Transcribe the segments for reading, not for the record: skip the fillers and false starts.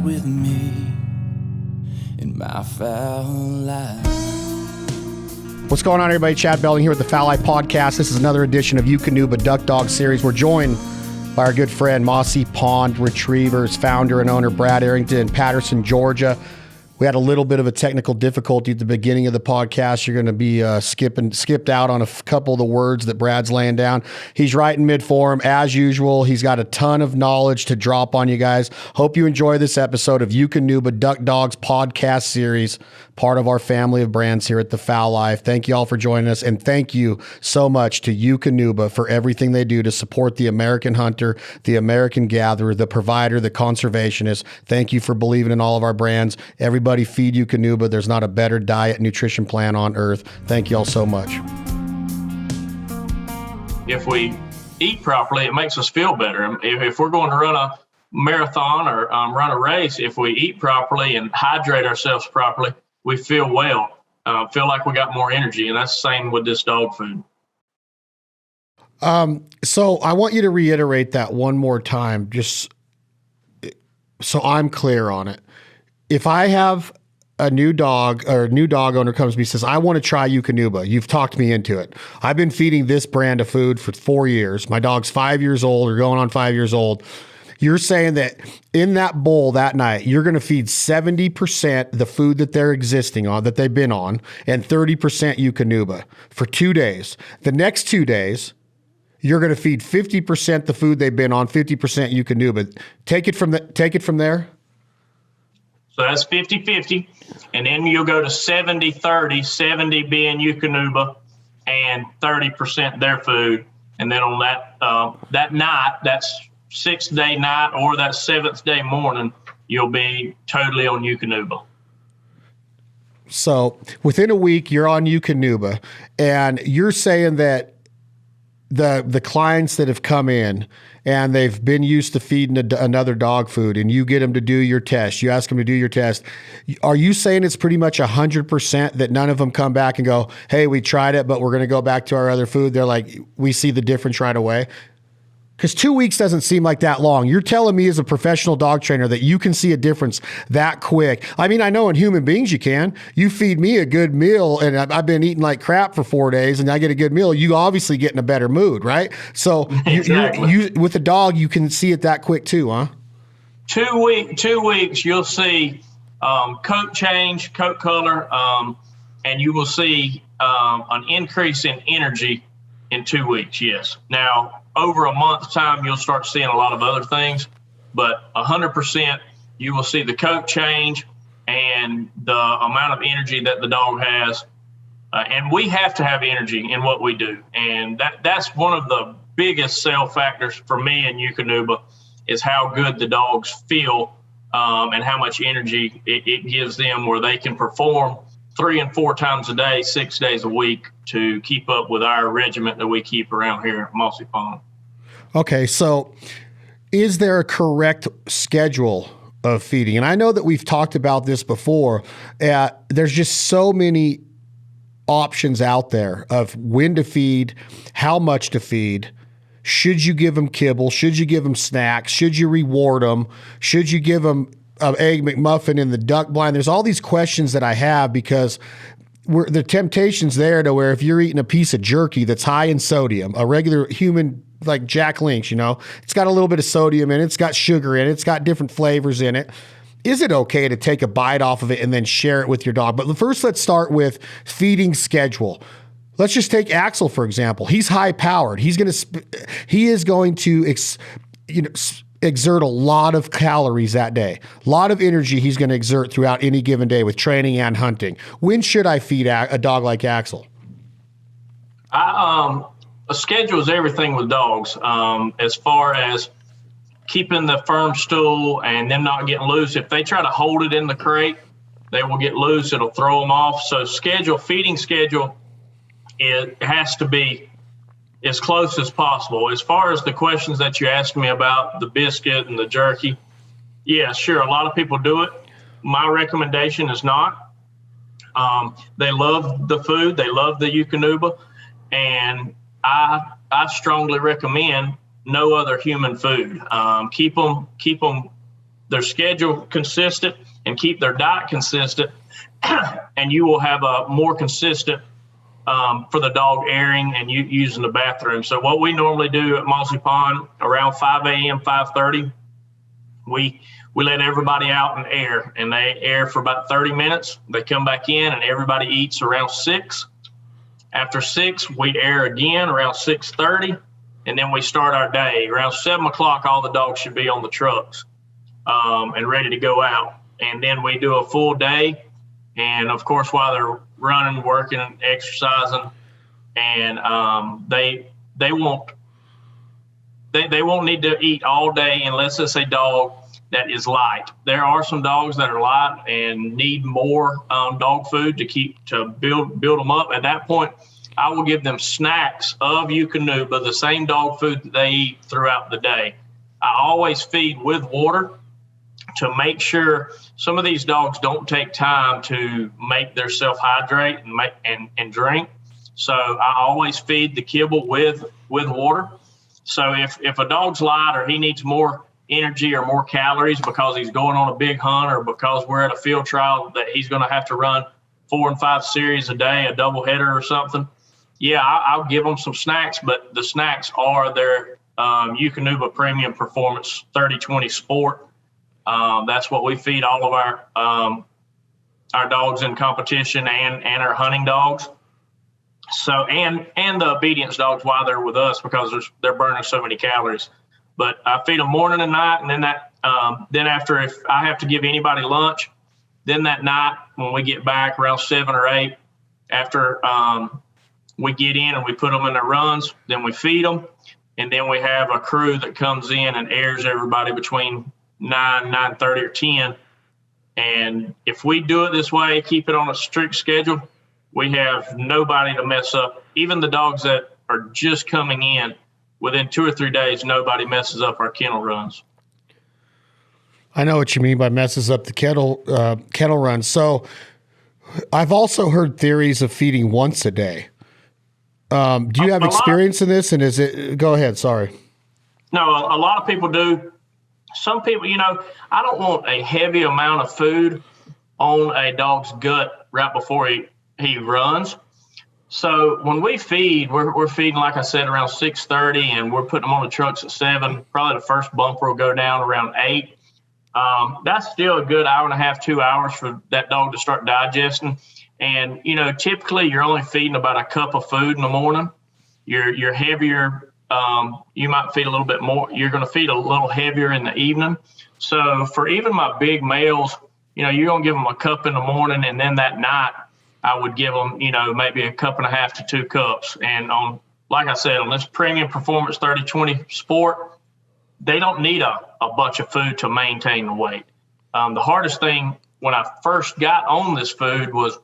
ride with me in my foul life. What's going on, everybody? Chad Belding here with the Foul Life Podcast. This is another edition of Eukanuba Duck Dog Series. We're joined by our good friend Mossy Pond Retrievers founder and owner Brad Arington in Patterson, Georgia. We had a little bit of a technical difficulty at the beginning of the podcast. You're going to be skipped out on a couple of the words that Brad's laying down. He's right in mid-form, as usual. He's got a ton of knowledge to drop on you guys. Hope you enjoy this episode of Eukanuba Duck Dogs Podcast Series, part of our family of brands here at The Foul Life. Thank you all for joining us, and thank you so much to Eukanuba for everything they do to support the American hunter, the American gatherer, the provider, the conservationist. Thank you for believing in all of our brands. Everybody feed Eukanuba. There's not a better diet nutrition plan on earth. Thank you all so much. If we eat properly, it makes us feel better. If we're going to run a marathon or run a race, if we eat properly and hydrate ourselves properly, we feel well, feel like we got more energy. And that's the same with this dog food. So I want you to reiterate that one more time, just so I'm clear on it. If I have a new dog or a new dog owner comes to me and says, I want to try Eukanuba, you've talked me into it. I've been feeding this brand of food for 4 years. My dog's 5 years old or going on 5 years old. You're saying that in that bowl that night, you're going to feed 70% the food that they're existing on, that they've been on, and 30% Eukanuba for 2 days. The next 2 days, you're going to feed 50% the food they've been on, 50% Eukanuba. Take it from there. So that's 50-50. And then you'll go to 70-30, 70 being Eukanuba and 30% their food. And then on that night, that's 6th day night or that 7th day morning, you'll be totally on Eukanuba. So within a week, you're on Eukanuba, and you're saying that the clients that have come in and they've been used to feeding another dog food, and you get them to do your test, you ask them to do your test. Are you saying it's pretty much 100% that none of them come back and go, hey, we tried it, but we're going to go back to our other food? They're like, we see the difference right away? Because 2 weeks doesn't seem like that long. You're telling me as a professional dog trainer that you can see a difference that quick. I mean, I know in human beings you can. You feed me a good meal, and I've been eating like crap for 4 days, and I get a good meal. You obviously get in a better mood, right? So Exactly. you with a dog, you can see it that quick too, huh? 2 weeks, you'll see coat change, coat color, and you will see an increase in energy in 2 weeks, yes. Now, over a month's time, you'll start seeing a lot of other things, but 100%, you will see the coat change and the amount of energy that the dog has. And we have to have energy in what we do. And that's one of the biggest sell factors for me in Eukanuba is how good the dogs feel and how much energy it gives them where they can perform 3 and 4 times a day, 6 days a week to keep up with our regiment that we keep around here at Mossy Pond. Okay, so is there a correct schedule of feeding? And I know that we've talked about this before. There's just so many options out there of when to feed, how much to feed. Should you give them kibble? Should you give them snacks? Should you reward them? Should you give them an Egg McMuffin in the duck blind? There's all these questions that I have because the temptation's there to where if you're eating a piece of jerky that's high in sodium, a regular human like Jack Link's, it's got a little bit of sodium in it, it's got sugar in it, it's got different flavors in it. Is it okay to take a bite off of it and then share it with your dog? But first, let's start with feeding schedule. Let's just take Axel, for example. He's high powered. He is going to exert a lot of calories that day. A lot of energy he's going to exert throughout any given day with training and hunting. When should I feed a dog like Axel? A schedule is everything with dogs. As far as keeping the firm stool and them not getting loose, if they try to hold it in the crate, they will get loose. It'll throw them off. So feeding schedule, it has to be as close as possible. As far as the questions that you asked me about the biscuit and the jerky, yeah, sure, a lot of people do it. My recommendation is not. They love the food. They love the Eukanuba. And I strongly recommend no other human food. Keep them their schedule consistent and keep their diet consistent, and you will have a more consistent for the dog airing and using the bathroom. So what we normally do at Mossy Pond around 5 a.m., 5:30, we let everybody out and air, and they air for about 30 minutes. They come back in, and everybody eats around 6. After 6, we air again around 6:30, and then we start our day. Around 7 o'clock, all the dogs should be on the trucks and ready to go out. And then we do a full day. And, of course, while they're running, working, and exercising, and they won't need to eat all day unless it's a dog that is light. There are some dogs that are light and need more dog food to build them up. At that point, I will give them snacks of Eukanuba, the same dog food that they eat throughout the day. I always feed with water to make sure some of these dogs don't take time to make themselves hydrate and drink. So I always feed the kibble with water. So if a dog's light or he needs more energy or more calories because he's going on a big hunt or because we're at a field trial that he's going to have to run 4 and 5 series a day, a double header or something, yeah, I'll give them some snacks, but the snacks are their Eukanuba Premium Performance 30/20 Sport. That's what we feed all of our dogs in competition and our hunting dogs. So and the obedience dogs while they're with us because they're burning so many calories. But I feed them morning and night, and then after, if I have to give anybody lunch, then that night when we get back around 7 or 8, after we get in and we put them in their runs, then we feed them, and then we have a crew that comes in and airs everybody between 9, 9:30 or 10. And if we do it this way, keep it on a strict schedule, we have nobody to mess up. Even the dogs that are just coming in, within 2 or 3 days, nobody messes up our kennel runs. I know what you mean by messes up the kennel runs. So I've also heard theories of feeding once a day. Do you have experience in this? And is it, go ahead. Sorry. No, a lot of people do. Some people, I don't want a heavy amount of food on a dog's gut right before he runs. So when we feed, we're feeding, like I said, around 6:30, and we're putting them on the trucks at 7. Probably the first bumper will go down around 8. That's still a good hour and a half, 2 hours for that dog to start digesting. And, typically you're only feeding about a cup of food in the morning. You're heavier. You might feed a little bit more. You're going to feed a little heavier in the evening. So for even my big males, you're going to give them a cup in the morning, and then that night I would give them, maybe a cup and a half to 2 cups. And like I said, on this Premium Performance 30/20 Sport, they don't need a bunch of food to maintain the weight. The hardest thing when I first got on this food was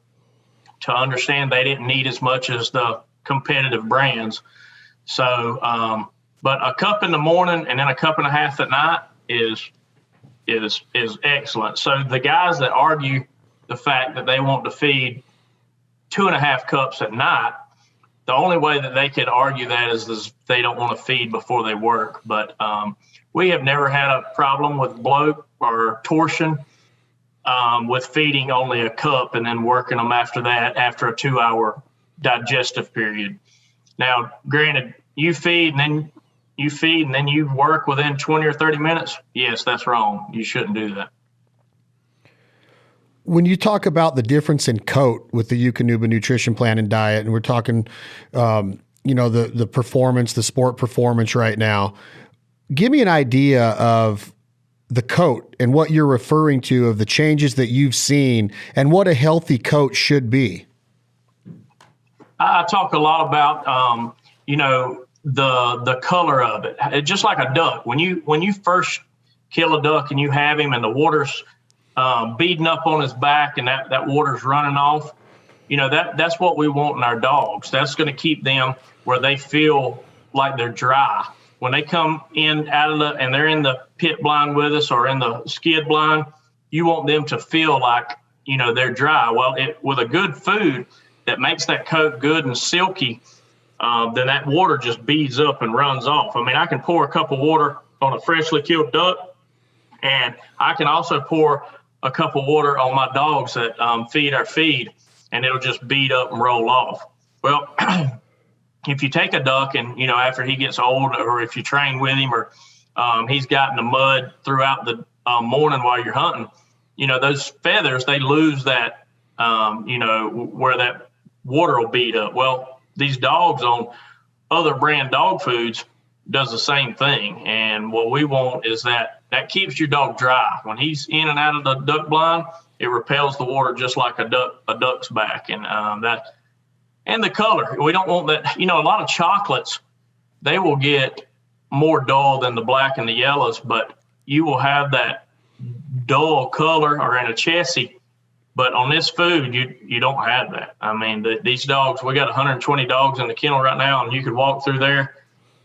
to understand they didn't need as much as the competitive brands. So, but a cup in the morning and then a cup and a half at night is excellent. So the guys that argue the fact that they want to feed 2.5 cups at night, the only way that they could argue that is they don't want to feed before they work. But we have never had a problem with bloat or torsion with feeding only a cup and then working them after that, after a 2-hour digestive period. Now, granted, you feed and then you work within 20 or 30 minutes. Yes, that's wrong. You shouldn't do that. When you talk about the difference in coat with the Eukanuba nutrition plan and diet, and we're talking, the performance, the sport performance right now, give me an idea of the coat and what you're referring to of the changes that you've seen and what a healthy coat should be. I talk a lot about, the color of it. It's just like a duck. When you first kill a duck and you have him and the water's beating up on his back and that water's running off, that's what we want in our dogs. That's going to keep them where they feel like they're dry. When they come in and they're in the pit blind with us or in the skid blind, you want them to feel like, they're dry. Well, with a good food that makes that coat good and silky, then that water just beads up and runs off. I mean, I can pour a cup of water on a freshly killed duck, And I can also pour a cup of water on my dogs that feed our feed, and it'll just beat up and roll off. Well, if you take a duck and, after he gets old, or if you train with him, or he's got in the mud throughout the morning while you're hunting, those feathers, they lose that, where that water will beat up. Well, these dogs on other brand dog foods does the same thing. And what we want is that keeps your dog dry. When he's in and out of the duck blind, it repels the water just like a duck's back. And and the color, we don't want that. A lot of chocolates, they will get more dull than the black and the yellows, but you will have that dull color or in a chassis. But on this food, you don't have that. I mean, these dogs, we got 120 dogs in the kennel right now, and you could walk through there.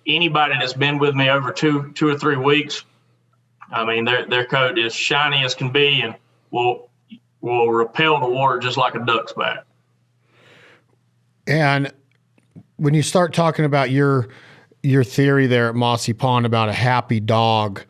Anybody that's been with me over two or 3 weeks, I mean, their coat is shiny as can be and will repel the water just like a duck's back. And when you start talking about your theory there at Mossy Pond about a happy dog,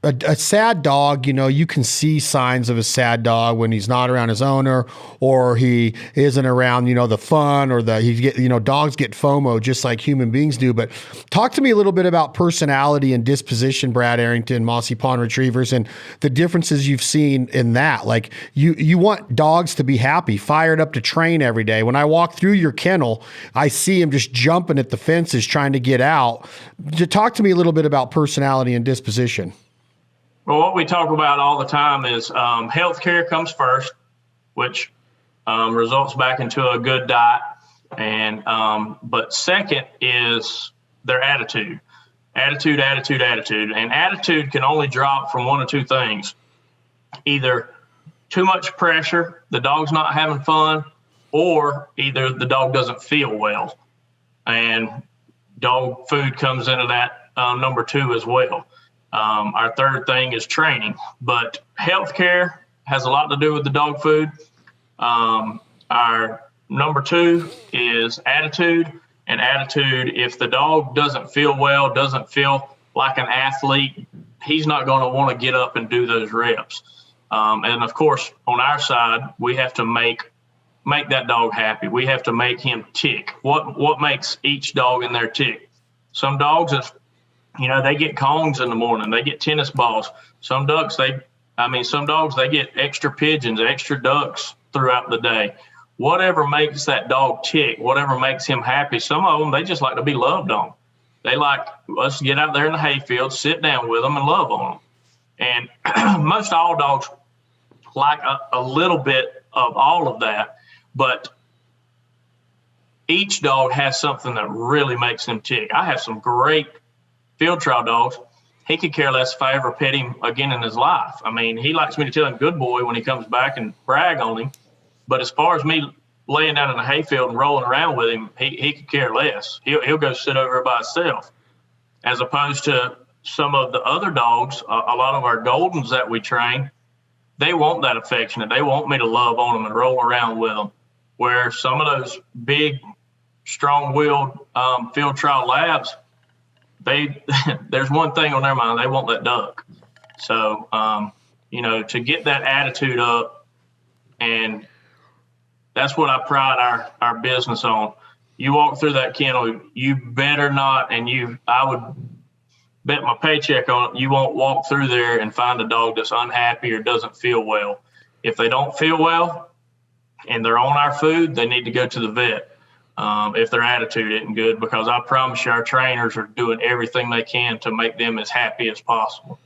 a sad dog, you can see signs of a sad dog when he's not around his owner, or he isn't around, the fun, or dogs get FOMO just like human beings do. But talk to me a little bit about personality and disposition, Brad Arington, Mossy Pond Retrievers, and the differences you've seen in that. Like you want dogs to be happy, fired up to train every day. When I walk through your kennel, I see him just jumping at the fences trying to get out. Talk to me a little bit about personality and disposition. Well, what we talk about all the time is healthcare comes first, which results back into a good diet. And but second is their attitude. Attitude. And attitude can only drop from one of two things. Either too much pressure, the dog's not having fun, or either the dog doesn't feel well. And dog food comes into that number two as well. Our third thing is training, but healthcare has a lot to do with the dog food. Our number two is attitude, and attitude, if the dog doesn't feel well, doesn't feel like an athlete, he's not going to want to get up and do those reps. And of course, on our side, we have to make that dog happy. We have to make him tick. What makes each dog in there tick? Some dogs, they get cones in the morning. They get tennis balls. Some dogs, they get extra pigeons, extra ducks throughout the day. Whatever makes that dog tick, whatever makes him happy. Some of them, they just like to be loved on. They like us to get out there in the hayfield, sit down with them and love on them. And most all dogs like a little bit of all of that, but each dog has something that really makes them tick. I have some great field trial dogs. He could care less if I ever pet him again in his life. I mean, he likes me to tell him good boy when he comes back and brag on him. But as far as me laying down in the hayfield and rolling around with him, he could care less. He'll go sit over by himself. As opposed to some of the other dogs, a lot of our Goldens that we train, they want that affectionate. They want me to love on them and roll around with them. Where some of those big, strong-willed field trial labs, there's one thing on their mind. They want that duck. So, to get that attitude up, and that's what I pride our business on. You walk through that kennel, you better not, I would bet my paycheck on it, you won't walk through there and find a dog that's unhappy or doesn't feel well. If they don't feel well and they're on our food, they need to go to the vet. If their attitude isn't good, because I promise you our trainers are doing everything they can to make them as happy as possible.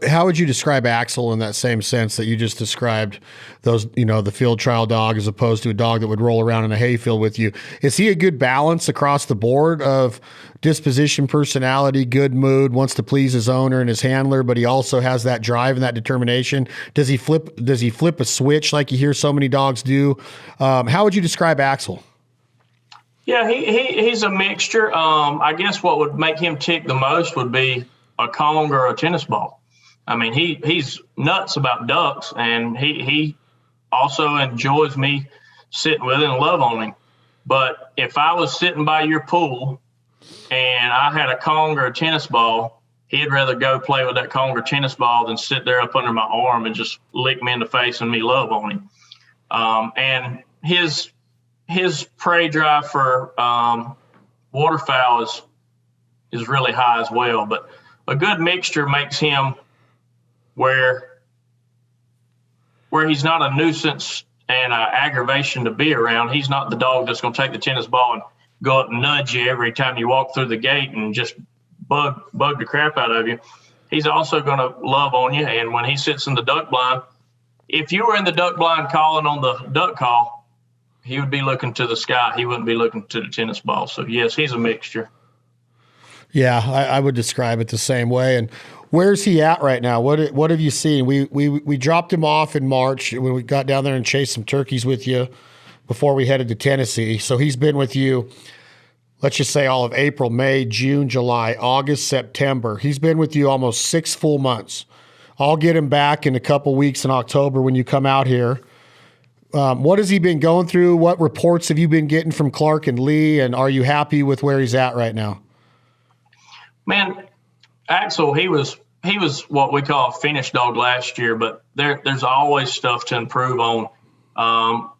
How would you describe Axel in that same sense that you just described those, the field trial dog as opposed to a dog that would roll around in a hayfield with you? Is he a good balance across the board of disposition, personality, good mood, wants to please his owner and his handler, but he also has that drive and that determination? Does he flip a switch like you hear so many dogs do? How would you describe Axel? Yeah, he's a mixture. I guess what would make him tick the most would be a Kong or a tennis ball. I mean, he's nuts about ducks, and he also enjoys me sitting with him and love on him. But if I was sitting by your pool and and I had a Kong or a tennis ball, he'd rather go play with that Kong or tennis ball than sit there up under my arm and just lick me in the face and me love on him. And his prey drive for waterfowl is really high as well. But a good mixture makes him where he's not a nuisance and aggravation to be around. He's not the dog that's going to take the tennis ball and go up and nudge you every time you walk through the gate and just bug the crap out of you. He's also going to love on you. And when he sits in the duck blind, if you were in the duck blind calling on the duck call, he would be looking to the sky. He wouldn't be looking to the tennis ball. So yes, he's a mixture. Yeah, I would describe it the same way. And where's he at right now? What have you seen? We dropped him off in March when we got down there and chased some turkeys with you before we headed to Tennessee. So he's been with you, let's just say all of April, May, June, July, August, September. He's been with you almost 6 full months. I'll get him back in a couple weeks in October when you come out here. What has he been going through? What reports have you been getting from Clark and Lee? And are you happy with where he's at right now? Man, Axel, he was what we call a finished dog last year, but there's always stuff to improve on.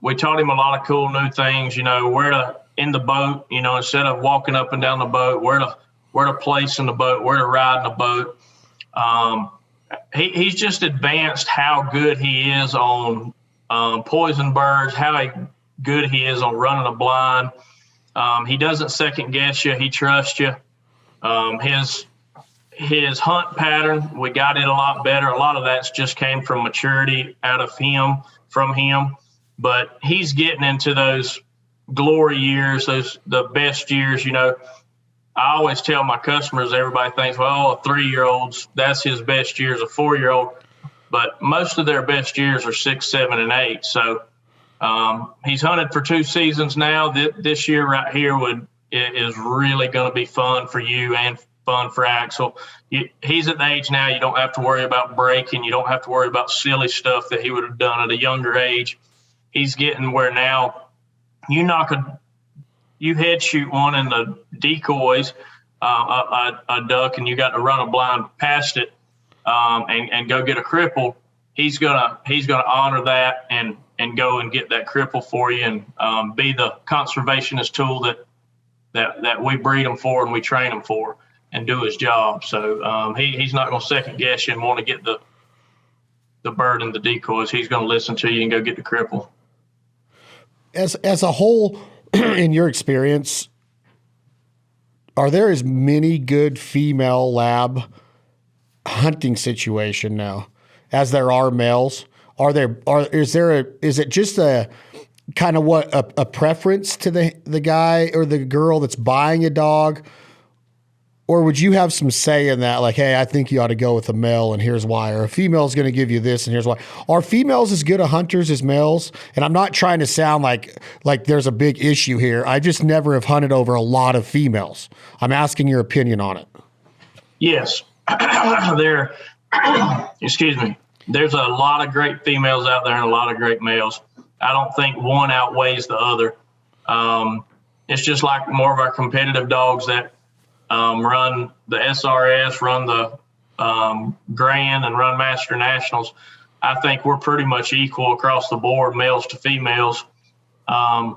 We taught him a lot of cool new things, where to in the boat, instead of walking up and down the boat, where to place in the boat, where to ride in the boat. He's just advanced how good he is on poison birds, how good he is on running a blind. He doesn't second guess you. He trusts you. His hunt pattern, we got it a lot better. A lot of that's just came from maturity from him. But he's getting into those glory years, the best years. I always tell my customers, everybody thinks, well, a 3-year-old's, that's his best years, a 4-year-old. But most of their best years are 6, 7, and 8. So he's hunted for 2 seasons now. This year right here is really going to be fun for you and fun for Axel. He's at the age now you don't have to worry about breaking. You don't have to worry about silly stuff that he would have done at a younger age. He's getting where now you head shoot one in the decoys, a duck, and you got to run a blind past it and go get a cripple. He's gonna honor that and go and get that cripple for you and be the conservationist tool that we breed him for and we train him for and do his job. So he's not going to second guess you and want to get the bird in the decoys. He's going to listen to you and go get the cripple. As a whole, in your experience, are there as many good female lab hunting situation now as there are males? Is it just a kind of a preference to the guy or the girl that's buying a dog? Or would you have some say in that? Like, hey, I think you ought to go with a male and here's why. Or a female is going to give you this and here's why. Are females as good a hunters as males? And I'm not trying to sound like there's a big issue here. I just never have hunted over a lot of females. I'm asking your opinion on it. Yes. Excuse me. There's a lot of great females out there and a lot of great males. I don't think one outweighs the other. It's just like more of our competitive dogs that run the SRS, run the Grand, and run Master Nationals. I think we're pretty much equal across the board, males to females. And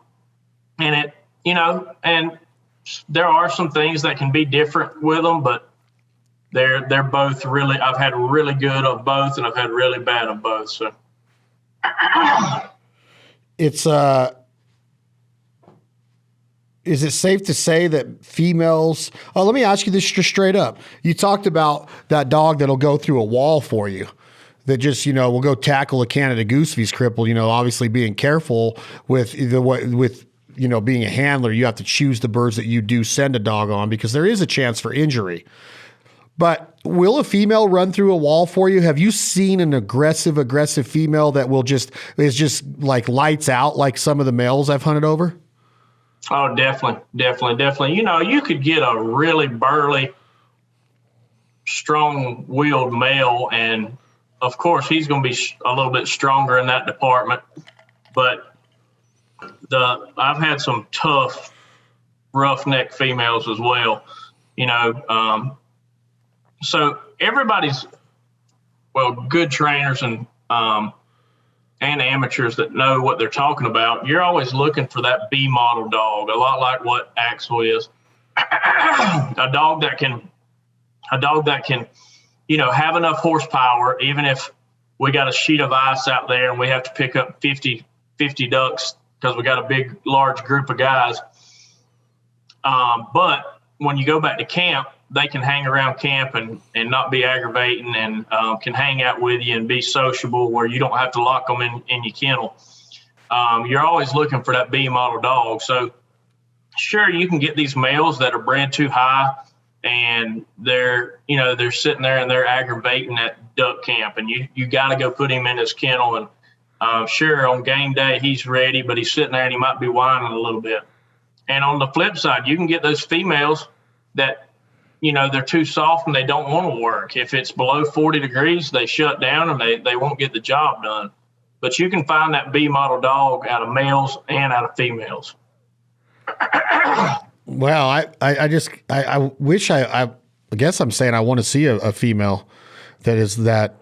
there are some things that can be different with them, but they're both really, I've had really good of both and I've had really bad of both. So it's, is it safe to say that females, let me ask you this just straight up. You talked about that dog that'll go through a wall for you, that just, will go tackle a Canada goose if he's crippled, obviously being careful with being a handler. You have to choose the birds that you do send a dog on because there is a chance for injury. But will a female run through a wall for you? Have you seen an aggressive female that is just like lights out like some of the males I've hunted over? Oh, definitely. You could get a really burly, strong-willed male, and of course he's going to be a little bit stronger in that department. But I've had some tough, roughneck females as well. So everybody's, good trainers and amateurs that know what they're talking about. You're always looking for that B model dog, a lot like what Axel is. a dog that can, have enough horsepower, even if we got a sheet of ice out there and we have to pick up 50 ducks because we got a large group of guys. But when you go back to camp, they can hang around camp and not be aggravating, and can hang out with you and be sociable where you don't have to lock them in your kennel. You're always looking for that B model dog. So sure, you can get these males that are bred too high and they're sitting there and they're aggravating at duck camp, and you got to go put him in his kennel. And sure, on game day, he's ready, but he's sitting there and he might be whining a little bit. And on the flip side, you can get those females that, they're too soft and they don't want to work. If it's below 40 degrees, they shut down and they won't get the job done. But you can find that B model dog out of males and out of females. Well, I wish I guess I'm saying I want to see a female that is that,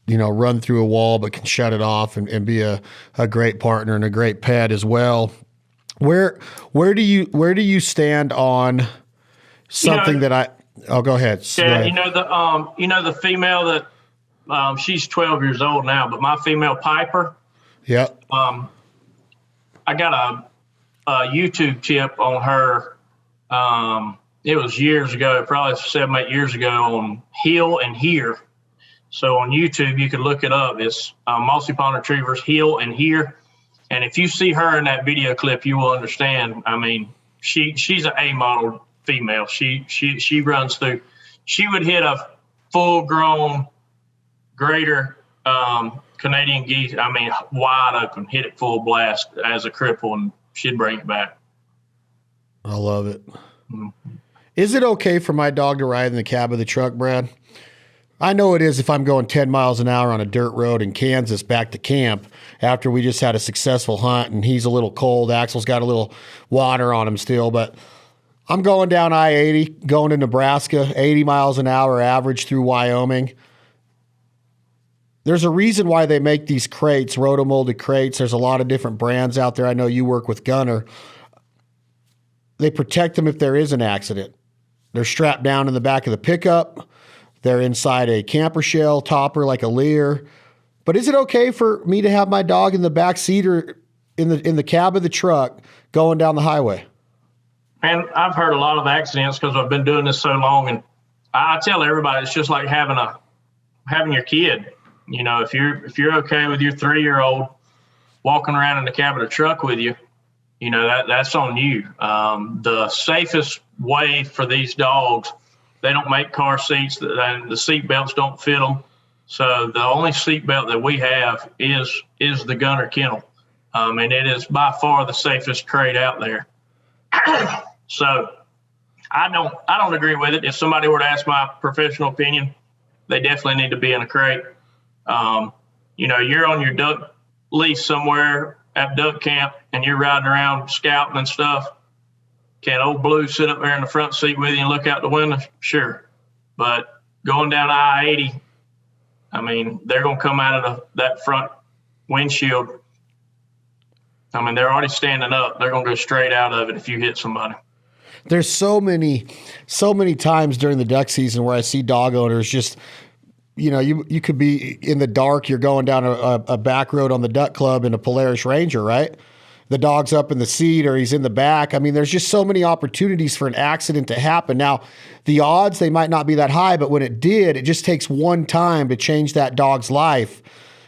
run through a wall but can shut it off and be a great partner and a great pet as well. Where do you stand on something go ahead. Yeah, the female that she's 12 years old now, but my female Piper. Yeah. I got a YouTube tip on her. It was years ago, probably 7-8 years ago, on Heel and Hear. So on YouTube, you can look it up. It's Mossy Pond Retrievers, Heel and Hear. And if you see her in that video clip, you will understand. I mean, she's an A model female. She runs through. She would hit a full-grown greater Canadian geese. I mean, wide open, hit it full blast as a cripple, and she'd bring it back. I love it. Mm-hmm. Is it okay for my dog to ride in the cab of the truck, Brad? I know it is if I'm going 10 miles an hour on a dirt road in Kansas back to camp after we just had a successful hunt and he's a little cold. Axel's got a little water on him still, but I'm going down I-80, going to Nebraska, 80 miles an hour average through Wyoming. There's a reason why they make these crates, rotomolded crates. There's a lot of different brands out there. I know you work with Gunner. They protect them if there is an accident. They're strapped down in the back of the pickup. They're inside a camper shell topper like a Lear. But is it okay for me to have my dog in the back seat or in the cab of the truck going down the highway? And I've heard a lot of accidents because I've been doing this so long, and I tell everybody it's just like having your kid. If you're okay with your 3-year-old walking around in the cab of the truck with you, that's on you. The safest way for these dogs, they don't make car seats, and the seat belts don't fit them. So the only seat belt that we have is the Gunner kennel. And it is by far the safest crate out there. So I don't agree with it. If somebody were to ask my professional opinion, they definitely need to be in a crate. You're on your duck lease somewhere at duck camp and you're riding around scouting and stuff. Can old Blue sit up there in the front seat with you and look out the window? Sure. But going down I-80, I mean, they're going to come out of that front windshield. I mean, they're already standing up. They're going to go straight out of it if you hit somebody. There's so many times during the duck season where I see dog owners just, you could be in the dark. You're going down a back road on the duck club in a Polaris Ranger, right? The dog's up in the seat or he's in the back. I mean, there's just so many opportunities for an accident to happen. Now, the odds, they might not be that high, but when it did, it just takes one time to change that dog's life,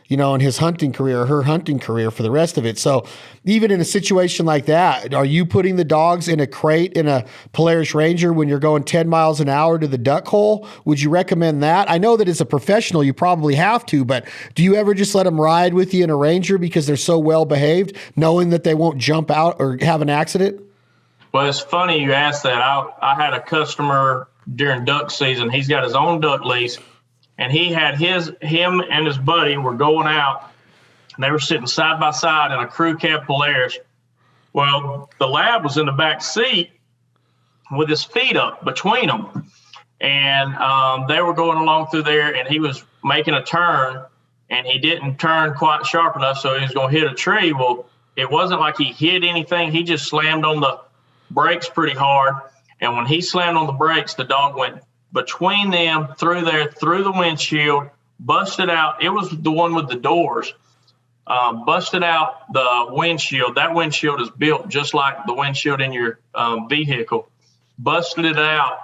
in his hunting career or her hunting career for the rest of it. So even in a situation like that, are you putting the dogs in a crate in a Polaris Ranger when you're going 10 miles an hour to the duck hole? Would you recommend that? I know that as a professional, you probably have to, but do you ever just let them ride with you in a Ranger because they're so well behaved, knowing that they won't jump out or have an accident? Well, it's funny you asked that. I had a customer during duck season. He's got his own duck lease. And he had him and his buddy were going out, and they were sitting side by side in a crew cab Polaris. Well, the lab was in the back seat, with his feet up between them. And they were going along through there, and he was making a turn, and he didn't turn quite sharp enough, so he was going to hit a tree. Well, it wasn't like he hit anything. He just slammed on the brakes pretty hard. And when he slammed on the brakes, the dog went between them, through the windshield, busted out. It was the one with the doors. Busted out the windshield. That windshield is built just like the windshield in your vehicle. Busted it out.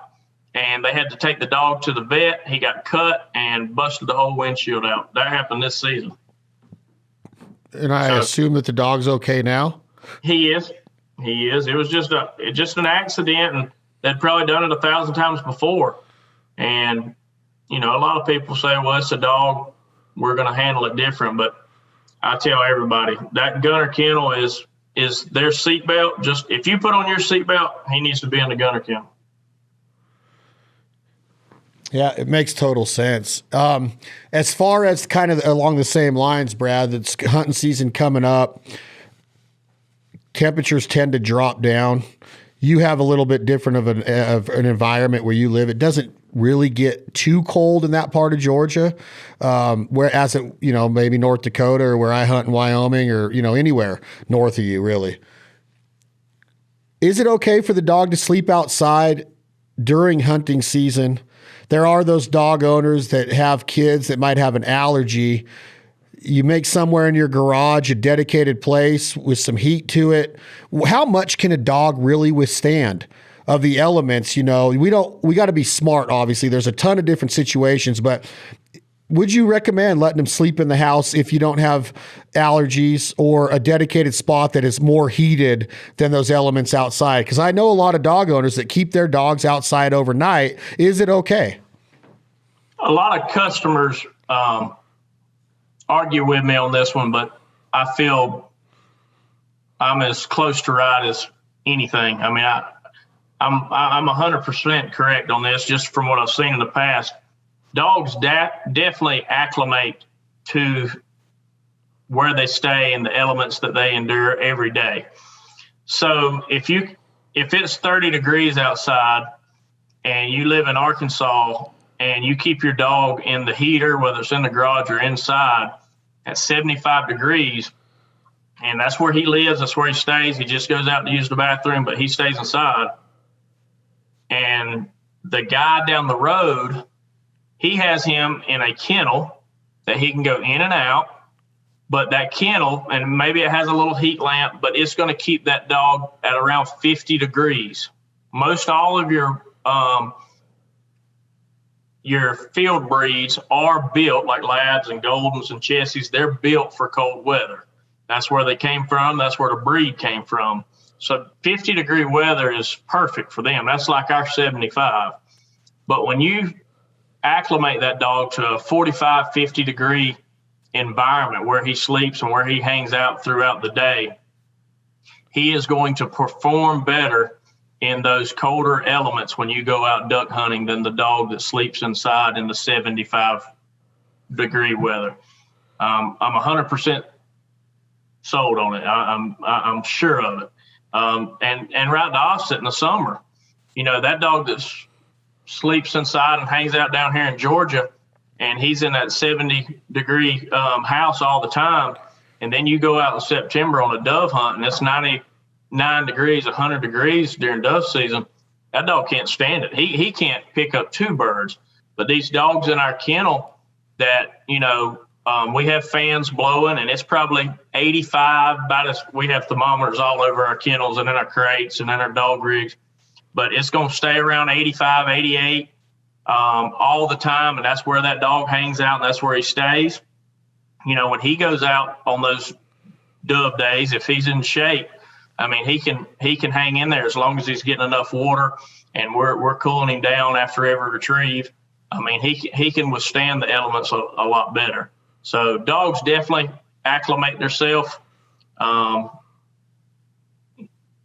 And they had to take the dog to the vet. He got cut and busted the whole windshield out. That happened this season. And I assume that the dog's okay now? He is. It was just an accident, and they'd probably done it 1,000 times before. And, a lot of people say, well, it's a dog. We're going to handle it different. But I tell everybody, that gunner kennel is their seatbelt. Just if you put on your seatbelt, he needs to be in the gunner kennel. Yeah, it makes total sense. As far as kind of along the same lines, Brad, it's hunting season coming up. Temperatures tend to drop down. You have a little bit different of an environment where you live. It doesn't really get too cold in that part of Georgia, whereas maybe North Dakota or where I hunt in Wyoming or anywhere north of you, really. Is it okay for the dog to sleep outside during hunting season? There are those dog owners that have kids that might have an allergy. You make somewhere in your garage a dedicated place with some heat to it. How much can a dog really withstand of the elements? We got to be smart, obviously. There's a ton of different situations, but would you recommend letting them sleep in the house if you don't have allergies, or a dedicated spot that is more heated than those elements outside? Because I know a lot of dog owners that keep their dogs outside overnight. Is it okay? A lot of customers argue with me on this one, but I feel I'm as close to right as anything. I mean, I'm 100% correct on this, just from what I've seen in the past. Dogs definitely acclimate to where they stay and the elements that they endure every day. So if it's 30 degrees outside and you live in Arkansas and you keep your dog in the heater, whether it's in the garage or inside, at 75 degrees, and that's where he lives, that's where he stays. He just goes out to use the bathroom, but he stays inside. And the guy down the road, he has him in a kennel that he can go in and out, but that kennel, and maybe it has a little heat lamp, but it's going to keep that dog at around 50 degrees. Most all of your field breeds are built, like Labs and Goldens and Chessies, they're built for cold weather. That's where they came from. That's where the breed came from. So 50 degree weather is perfect for them. That's like our 75. But when you acclimate that dog to a 45, 50 degree environment where he sleeps and where he hangs out throughout the day, he is going to perform better in those colder elements when you go out duck hunting than the dog that sleeps inside in the 75 degree weather. I'm 100% sold on it. I'm sure of it. And right the opposite in the summer, that dog that sleeps inside and hangs out down here in Georgia, and he's in that 70 degree house all the time. And then you go out in September on a dove hunt and it's 99 degrees, 100 degrees during dove season. That dog can't stand it. He can't pick up two birds. But these dogs in our kennel that, we have fans blowing and it's probably 85, we have thermometers all over our kennels and in our crates and in our dog rigs, but it's going to stay around 85, 88 all the time. And that's where that dog hangs out and that's where he stays. When he goes out on those dove days, if he's in shape, I mean, he can hang in there as long as he's getting enough water and we're cooling him down after every retrieve. I mean, he can withstand the elements a lot better. So dogs definitely acclimate themselves.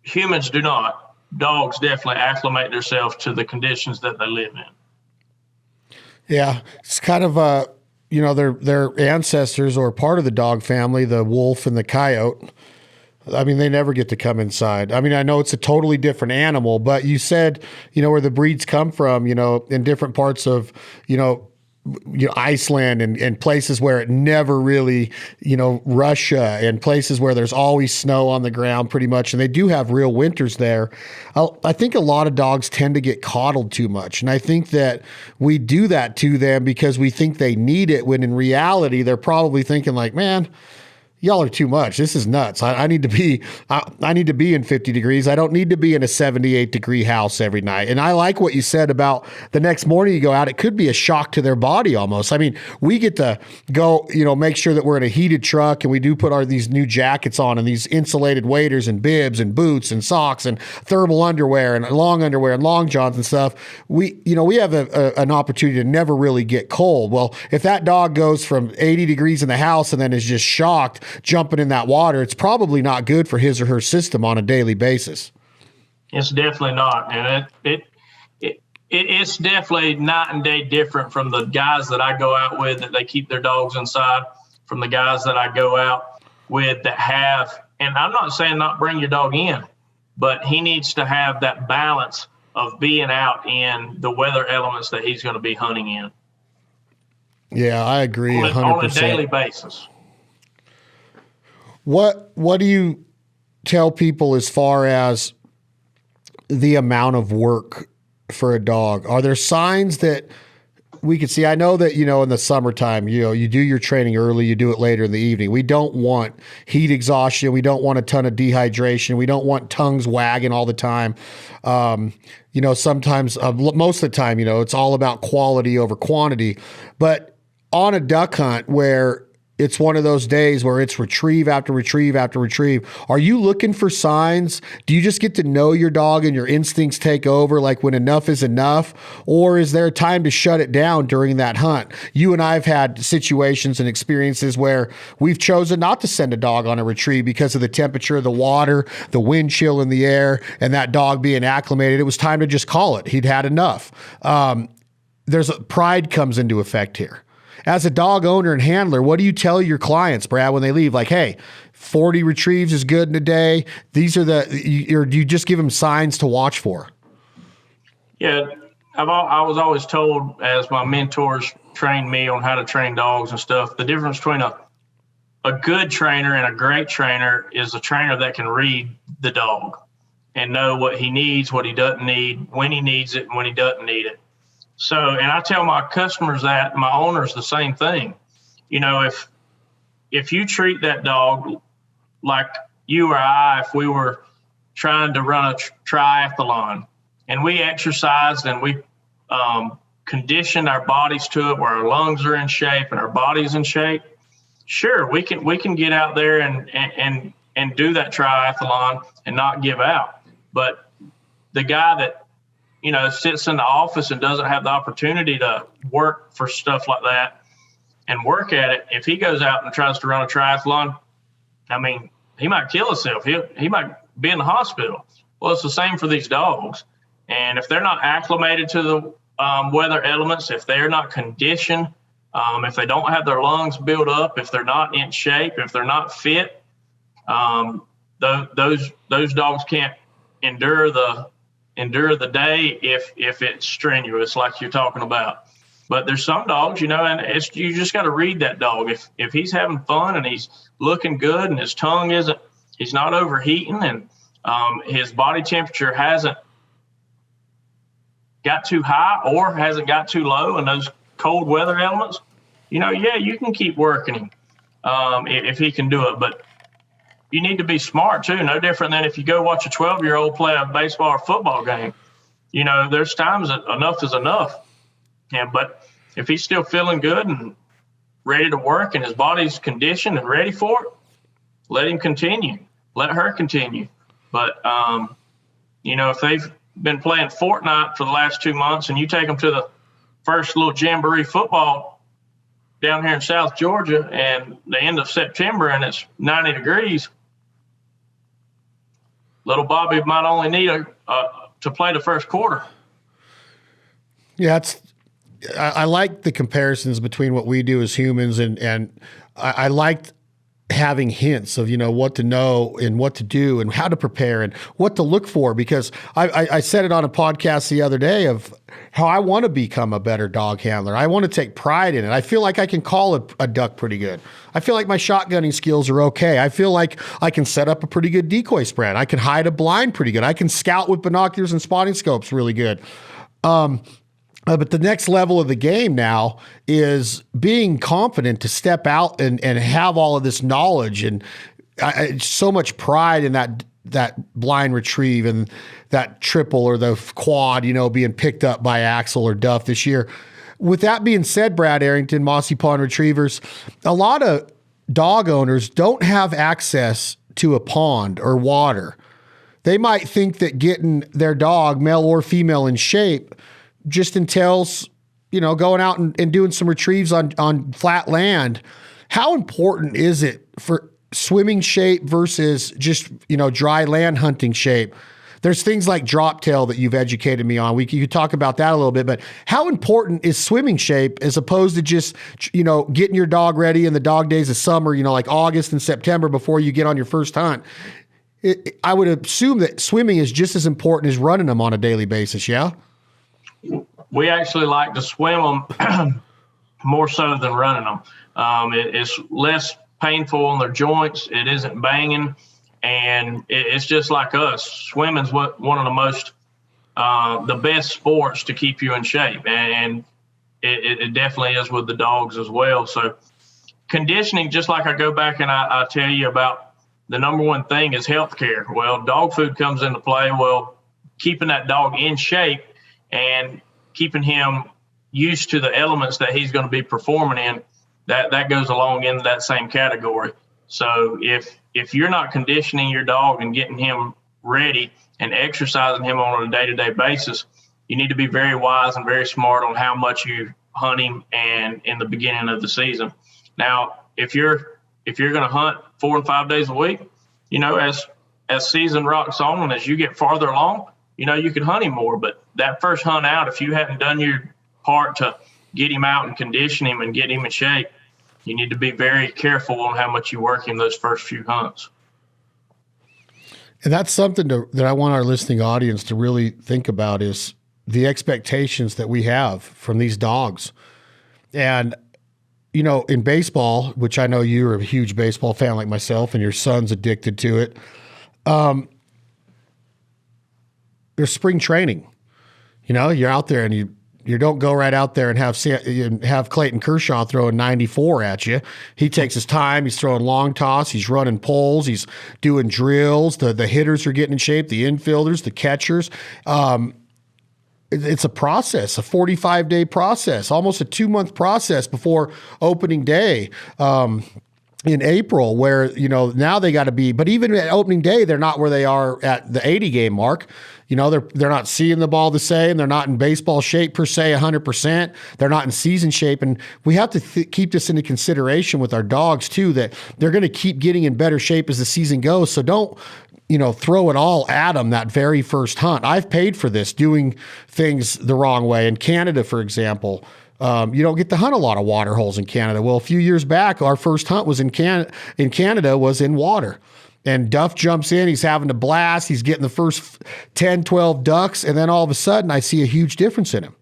Humans do not. Dogs definitely acclimate themselves to the conditions that they live in. Yeah, it's kind of their ancestors or part of the dog family, the wolf and the coyote. I mean, they never get to come inside. I mean, I know it's a totally different animal, but you said, where the breeds come from, in different parts of, Iceland and places where it never really, Russia and places where there's always snow on the ground pretty much. And they do have real winters there. I think a lot of dogs tend to get coddled too much. And I think that we do that to them because we think they need it, when in reality, they're probably thinking like, man, y'all are too much. This is nuts. I need to be in 50 degrees. I don't need to be in a 78 degree house every night. And I like what you said about the next morning you go out, it could be a shock to their body almost. I mean, we get to go, make sure that we're in a heated truck, and we do put these new jackets on and these insulated waders and bibs and boots and socks and thermal underwear and long johns and stuff. We have an opportunity to never really get cold. Well, if that dog goes from 80 degrees in the house and then is just shocked jumping in that water, it's probably not good for his or her system on a daily basis. It's definitely not. And it's definitely night and day different from the guys that I go out with that they keep their dogs inside, from the guys that I go out with that have, and I'm not saying not bring your dog in, but he needs to have that balance of being out in the weather elements that he's going to be hunting in. Yeah, I agree 100%. On a daily basis. What do you tell people as far as the amount of work for a dog? Are there signs that we could see? I know that, in the summertime, you do your training early, you do it later in the evening. We don't want heat exhaustion. We don't want a ton of dehydration. We don't want tongues wagging all the time. Sometimes, most of the time, it's all about quality over quantity. But on a duck hunt where it's one of those days where it's retrieve after retrieve after retrieve, are you looking for signs? Do you just get to know your dog and your instincts take over, like when enough is enough? Or is there a time to shut it down during that hunt? You and I have had situations and experiences where we've chosen not to send a dog on a retrieve because of the temperature of the water, the wind chill in the air, and that dog being acclimated. It was time to just call it. He'd had enough. Pride comes into effect here. As a dog owner and handler, what do you tell your clients, Brad, when they leave? Like, hey, 40 retrieves is good in a day. These are or do you just give them signs to watch for? Yeah, I was always told, as my mentors trained me on how to train dogs and stuff, the difference between a good trainer and a great trainer is a trainer that can read the dog and know what he needs, what he doesn't need, when he needs it, and when he doesn't need it. So, and I tell my customers that, my owners, the same thing. If you treat that dog like you or I, if we were trying to run a triathlon and we exercised and we conditioned our bodies to it, where our lungs are in shape and our body's in shape, sure, we can get out there and do that triathlon and not give out. But the guy that sits in the office and doesn't have the opportunity to work for stuff like that and work at it, if he goes out and tries to run a triathlon, I mean, he might kill himself. He might be in the hospital. Well, it's the same for these dogs. And if they're not acclimated to the weather elements, if they're not conditioned, if they don't have their lungs built up, if they're not in shape, if they're not fit, those dogs can't endure the day if it's strenuous, like you're talking about. But there's some dogs, and you just got to read that dog. If he's having fun and he's looking good and his tongue he's not overheating and his body temperature hasn't got too high or hasn't got too low in those cold weather elements, you can keep working him if he can do it. But you need to be smart too. No different than if you go watch a 12-year-old play a baseball or football game. There's times that enough is enough. But if he's still feeling good and ready to work and his body's conditioned and ready for it, let him continue. Let her continue. But, if they've been playing Fortnite for the last 2 months and you take them to the first little jamboree football down here in South Georgia and the end of September and it's 90 degrees, little Bobby might only need to play the first quarter. Yeah, I like the comparisons between what we do as humans and I liked having hints of, what to know and what to do and how to prepare and what to look for. Because I said it on a podcast the other day of how I want to become a better dog handler. I want to take pride in it. I feel like I can call a duck pretty good. I feel like my shotgunning skills are okay. I feel like I can set up a pretty good decoy spread. I can hide a blind pretty good. I can scout with binoculars and spotting scopes really good. But the next level of the game now is being confident to step out and have all of this knowledge and so much pride in that blind retrieve and that triple or the quad, being picked up by Axel or Duff this year. With that being said, Brad Arington, Mossy Pond Retrievers, a lot of dog owners don't have access to a pond or water. They might think that getting their dog, male or female, in shape just entails, going out and doing some retrieves on flat land. How important is it for swimming shape versus just, dry land hunting shape? There's things like drop tail that you've educated me on. You could talk about that a little bit, but how important is swimming shape as opposed to just, getting your dog ready in the dog days of summer, like August and September before you get on your first hunt? I would assume that swimming is just as important as running them on a daily basis. Yeah. We actually like to swim them more so than running them. It's less painful on their joints. It isn't banging. And it's just like us. Swimming's one of the most, the best sports to keep you in shape. And it definitely is with the dogs as well. So conditioning, just like I go back and I tell you about the number one thing is healthcare. Well, dog food comes into play. Well, keeping that dog in shape and keeping him used to the elements that he's going to be performing in, that goes along in that same category. So if you're not conditioning your dog and getting him ready and exercising him on a day-to-day basis, you need to be very wise and very smart on how much you hunt him and in the beginning of the season. Now, if you're going to hunt 4 and 5 days a week, as season rocks on and as you get farther along, you can hunt him more. But that first hunt out, if you haven't done your part to get him out and condition him and get him in shape, you need to be very careful on how much you work him those first few hunts. And that's something that I want our listening audience to really think about is the expectations that we have from these dogs. And, in baseball, which I know you're a huge baseball fan like myself and your son's addicted to it, there's spring training. You're out there and you don't go right out there and have Clayton Kershaw throwing 94 at you. He takes his time. He's throwing long toss. He's running poles. He's doing drills. The hitters are getting in shape. The infielders, the catchers. It's a process, a 45-day process, almost a 2-month process before opening day. In April, where, now they got to be, but even at opening day, they're not where they are at the 80 game mark. They're not seeing the ball the same. They're not in baseball shape per se, 100%. They're not in season shape. And we have to keep this into consideration with our dogs too, that they're going to keep getting in better shape as the season goes. So don't, throw it all at them that very first hunt. I've paid for this, doing things the wrong way. In Canada, for example, you don't get to hunt a lot of water holes in Canada. Well, a few years back, our first hunt was in Canada was in water. And Duff jumps in, he's having a blast, he's getting the first 10, 12 ducks, and then all of a sudden I see a huge difference in him.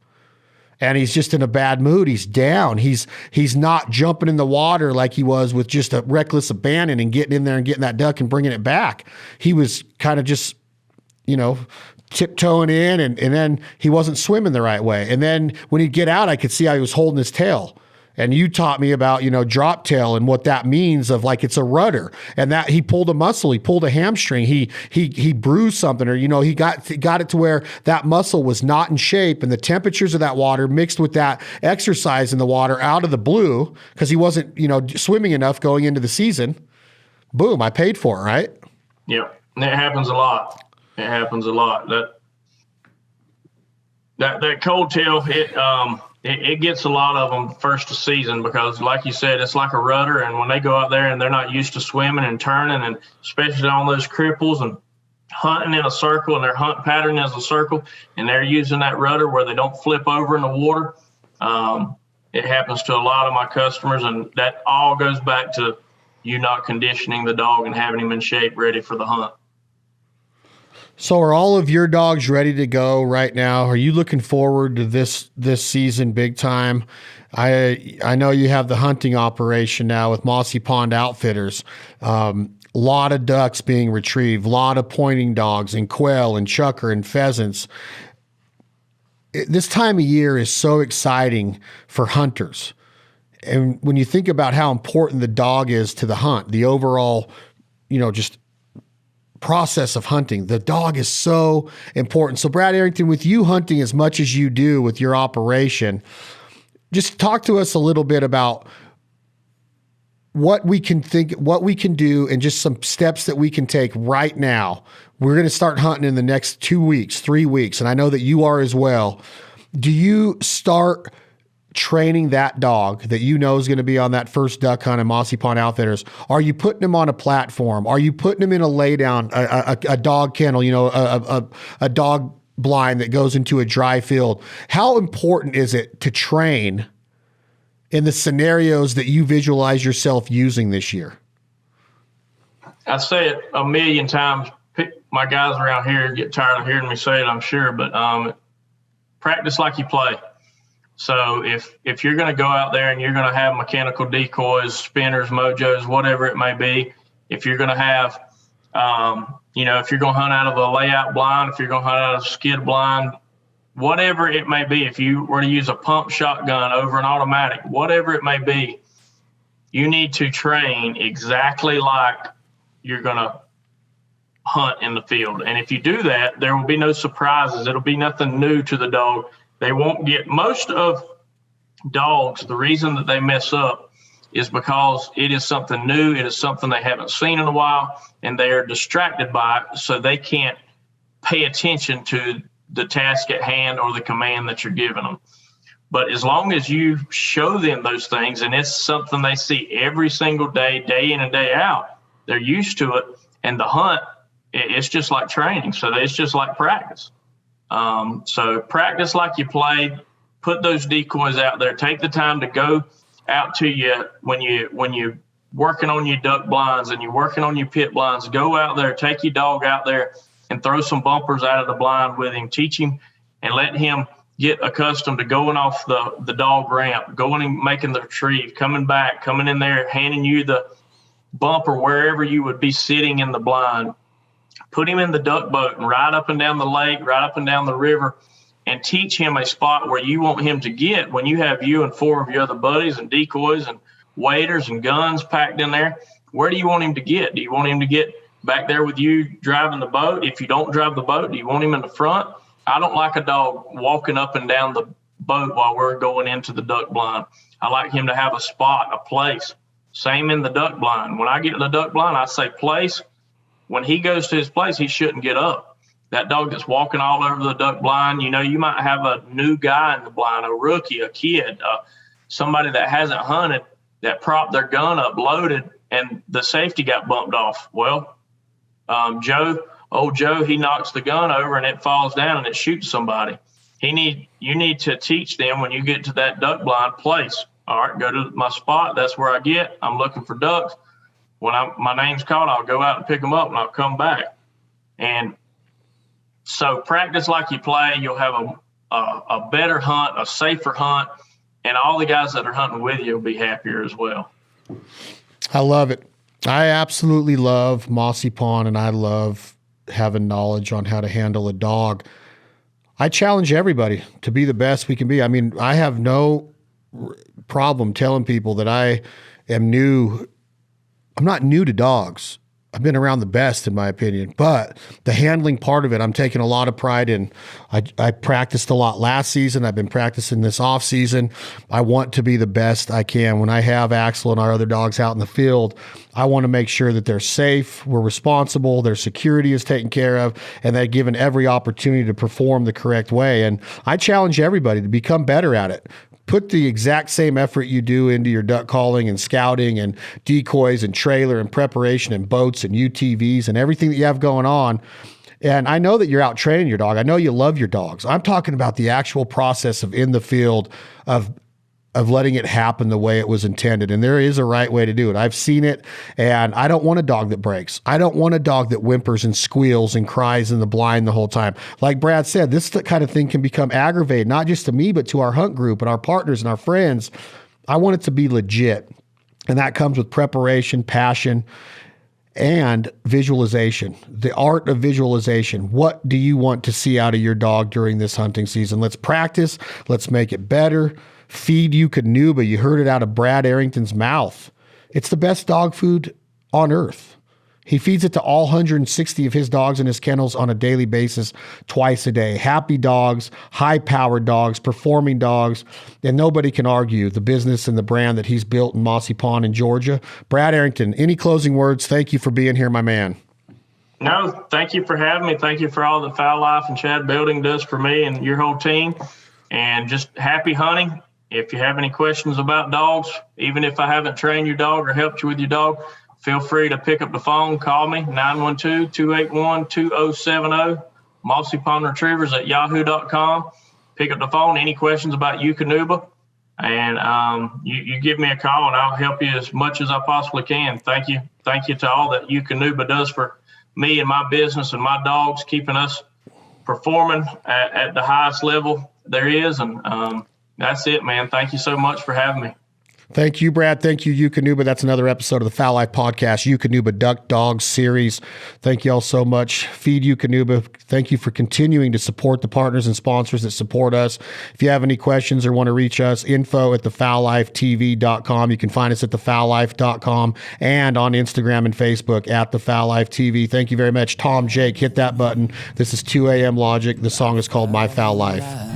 And he's just in a bad mood. He's down. He's not jumping in the water like he was with just a reckless abandon and getting in there and getting that duck and bringing it back. He was kind of just, tiptoeing in, and then he wasn't swimming the right way. And then when he'd get out, I could see how he was holding his tail. And you taught me about, drop tail and what that means of like it's a rudder, and that he pulled a muscle, he pulled a hamstring, he bruised something, or he got it to where that muscle was not in shape, and the temperatures of that water mixed with that exercise in the water out of the blue because he wasn't swimming enough going into the season. Boom, I paid for it, right? Yeah, it happens a lot. It happens a lot. That cold tail, it gets a lot of them first of season because, like you said, it's like a rudder. And when they go out there and they're not used to swimming and turning, and especially on those cripples and hunting in a circle, and their hunt pattern is a circle, and they're using that rudder where they don't flip over in the water, it happens to a lot of my customers. And that all goes back to you not conditioning the dog and having him in shape ready for the hunt. So are all of your dogs ready to go right now? Are you looking forward to this season big time? I know you have the hunting operation now with Mossy Pond Outfitters. Lot of ducks being retrieved, a lot of pointing dogs and quail and chukar and pheasants. This time of year is so exciting for hunters. And when you think about how important the dog is to the hunt, the overall, just process of hunting, the dog is so important. So Brad Arington, with you hunting as much as you do with your operation, just talk to us a little bit about what we can do, and just some steps that we can take right now. We're going to start hunting in the next 2 weeks, 3 weeks, and I know that you are as well. Do you start training that dog that is going to be on that first duck hunt in Mossy Pond Outfitters? Are you putting him on a platform? Are you putting him in a laydown, a dog kennel, a dog blind that goes into a dry field? How important is it to train in the scenarios that you visualize yourself using this year? I say it a million times. My guys around here get tired of hearing me say it, I'm sure, but practice like you play. So if you're going to go out there and you're going to have mechanical decoys, spinners, mojos, whatever it may be, if you're going to have, if you're going to hunt out of a layout blind, if you're going to hunt out of a skid blind, whatever it may be, if you were to use a pump shotgun over an automatic, whatever it may be, you need to train exactly like you're going to hunt in the field. And if you do that, there will be no surprises. It'll be nothing new to the dog. They won't get, most of dogs, the reason that they mess up is because it is something new. It is something they haven't seen in a while, and they are distracted by it, so they can't pay attention to the task at hand or the command that you're giving them. But as long as you show them those things, and it's something they see every single day, day in and day out, they're used to it. And the hunt, it's just like training. So it's just like practice. So practice like you play, put those decoys out there, take the time to go out to you when you're working on your duck blinds and you're working on your pit blinds, go out there, take your dog out there and throw some bumpers out of the blind with him, teach him and let him get accustomed to going off the dog ramp, going and making the retrieve, coming back, coming in there, handing you the bumper wherever you would be sitting in the blind. Put him in the duck boat and ride up and down the lake, ride up and down the river, and teach him a spot where you want him to get when you have you and 4 of your other buddies and decoys and waders and guns packed in there. Where do you want him to get? Do you want him to get back there with you driving the boat? If you don't drive the boat, do you want him in the front? I don't like a dog walking up and down the boat while we're going into the duck blind. I like him to have a spot, a place. Same in the duck blind. When I get to the duck blind, I say place. When he goes to his place, he shouldn't get up. That dog that's walking all over the duck blind, you might have a new guy in the blind, a rookie, a kid, somebody that hasn't hunted, that propped their gun up, loaded, and the safety got bumped off. Well, old Joe, he knocks the gun over and it falls down and it shoots somebody. You need to teach them when you get to that duck blind place. All right, go to my spot. That's where I get. I'm looking for ducks. When my name's called, I'll go out and pick them up and I'll come back. And so practice like you play. You'll have a better hunt, a safer hunt, and all the guys that are hunting with you will be happier as well. I love it. I absolutely love Mossy Pond, and I love having knowledge on how to handle a dog. I challenge everybody to be the best we can be. I mean, I have no problem telling people that I am new. I'm not new to dogs. I've been around the best, in my opinion, but the handling part of it, I'm taking a lot of pride in. I practiced a lot last season. I've been practicing this off season. I want to be the best I can. When I have Axel and our other dogs out in the field, I want to make sure that they're safe, we're responsible, their security is taken care of, and they're given every opportunity to perform the correct way. And I challenge everybody to become better at it. Put the exact same effort you do into your duck calling and scouting and decoys and trailer and preparation and boats and UTVs and everything that you have going on. And I know that you're out training your dog. I know you love your dogs. I'm talking about the actual process of in the field of of letting it happen the way it was intended. And there is a right way to do it. I've seen it, and I don't want a dog that breaks. I don't want a dog that whimpers and squeals and cries in the blind the whole time. Like Brad said, this kind of thing can become aggravating, not just to me, but to our hunt group and our partners and our friends. I want it to be legit. And that comes with preparation, passion, and visualization, the art of visualization. What do you want to see out of your dog during this hunting season? Let's practice. Let's make it better. Feed Eukanuba. You heard it out of Brad Arington's mouth. It's the best dog food on earth. He feeds it to all 160 of his dogs in his kennels on a daily basis, twice a day. Happy dogs, high-powered dogs, performing dogs, and nobody can argue the business and the brand that he's built in Mossy Pond in Georgia. Brad Arington, any closing words? Thank you for being here, my man. No, thank you for having me. Thank you for all that Fowl Life and Chad Building does for me and your whole team. And just happy hunting. If you have any questions about dogs, even if I haven't trained your dog or helped you with your dog, feel free to pick up the phone, call me, 912-281-2070, Mossy Pond Retrievers at yahoo.com. Pick up the phone, any questions about Eukanuba, and you give me a call, and I'll help you as much as I possibly can. Thank you. Thank you to all that Eukanuba does for me and my business and my dogs, keeping us performing at the highest level there is, and that's it, man. Thank you so much for having me. Thank you, Brad. Thank you, Eukanuba. That's another episode of the Fowl Life Podcast, Eukanuba Duck Dog Series. Thank you all so much. Feed Eukanuba. Thank you for continuing to support the partners and sponsors that support us. If you have any questions or want to reach us, info@thefowllifetv.com. You can find us at thefowllife.com and on Instagram and Facebook at The Fowl Life TV. Thank you very much. Tom, Jake, hit that button. This is 2 a.m. Logic. The song is called My Fowl Life.